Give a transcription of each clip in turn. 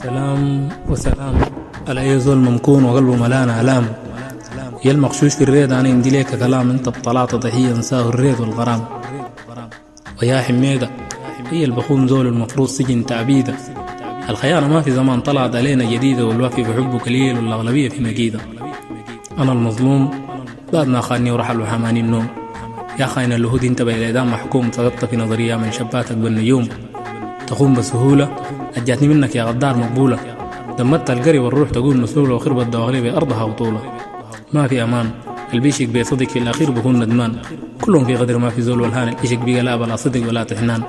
سلام وسلام على أي زول ممكون وقلبه ملان آلام. يا المغشوش في الريد أنا يمدي ليك كلام، أنت بطلعت ضحية انساه الريد والغرام. ويا حميدة هي البخون زول المفروض سجن تعبيدة. الخيانة ما في زمان طلعت علينا جديدة، والوافي في حبه قليل والأغلبية في مقيدة. أنا المظلوم بعد ما خاني ورحل وحماني النوم. يا خاين اللهود انت بالإعدام محكوم، سقطت في نظرية من شباتك بالنجوم. تخون بسهولة أجاتني منك يا غدار مقبولة، دمرت القري والروح تقول مسلولة، وخربت دواغلي بأرضها وطولة. ما في أمان البيشك بيصدق في الأخير بكون ندمان، كلهم في غدر ما في زول والهان. الإشك بقى لا بلا صدق ولا تحنان.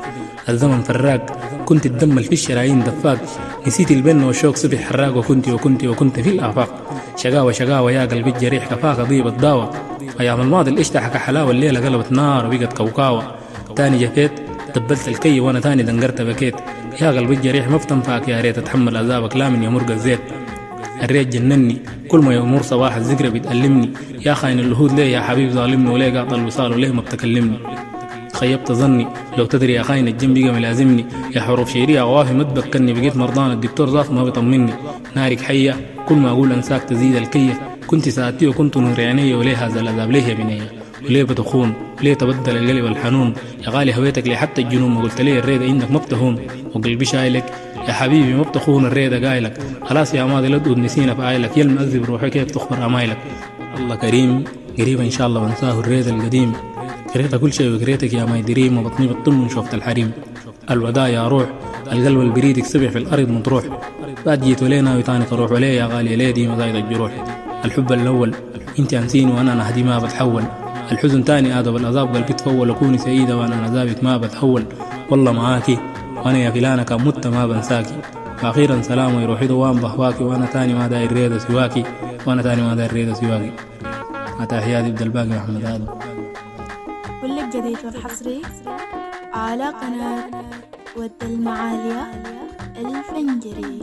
الزمن فراق كنت تدمل في الشرايين دفاق، نسيت البن والشوق صبح حراق، وكنت في الآفاق. شقاوة يا قلبي الجريح كفاك ضيب الداوة. أيام الماضي الاشتحك حلاوة، الليلة قلبت نار وبقت كوكاوة. تاني جفيت دبلت الكي وانا تاني دنقرت بكيت. يا قلبي الجريح ما بتنفعك، يا ريت اتحمل عذابك لا من يمرق الزيت. الريت جنني كل ما يمر صباح الذكرى بتألمني. يا خاين الهود ليه يا حبيب ظالمني، وليه قاطع الوصال وليه ما بتكلمني. خيبت ظني لو تدري يا خاين الجنب بقى ملازمني. يا حروف شعرية غوافي ما تبكني، بقيت مرضان الدكتور ذات ما بيطمني. نارك حية كل ما اقول انساك تزيد الكية، كنت ساعتي وكنت نور عيني، وليه هذا العذاب ليه يا بنيه؟ وليه بتخون؟ وليه تبدل القلب والحنون؟ يا غالي هويتك لي حتى الجنون، ما قلت لي الريدة عندك ما بتهون، وقلبي شايلك يا حبيبي ما بتخون. الريدة قايلك خلاص يا ماضي لدود نسينا فايلك، يا المأذب روحي كيف تخبر أمايلك. الله كريم قريب إن شاء الله بنساه الريدة القديم. كريت كل شيء وكريتك يا ماي دريم، وبطني بتطم من شوفة الحريم. الوداع يا روح القلب البريدك سبح في الأرض مطروح، بعد جيت ولينا وتاني تروح وليه يا غالي ليه دي مزايد الجروح. الحب الأول انت انسيني وانا نهدي ما بتحول، الحزن تاني ادب العذاب قلبي تفول، وكوني سعيدة وانا عذابك ما بتحول. والله معاكي وانا يا فلانة كان مت ما بنساكي، واخيرا سلام ويروحي دوام بهواكي، وانا تاني ما داير ريدة سواكي، وانا تاني ما داير ريدة سواكي. تحياتي بدل الباقي محمد آدم. كل الجديد والحصري على قناة ود المعالية الفنجري.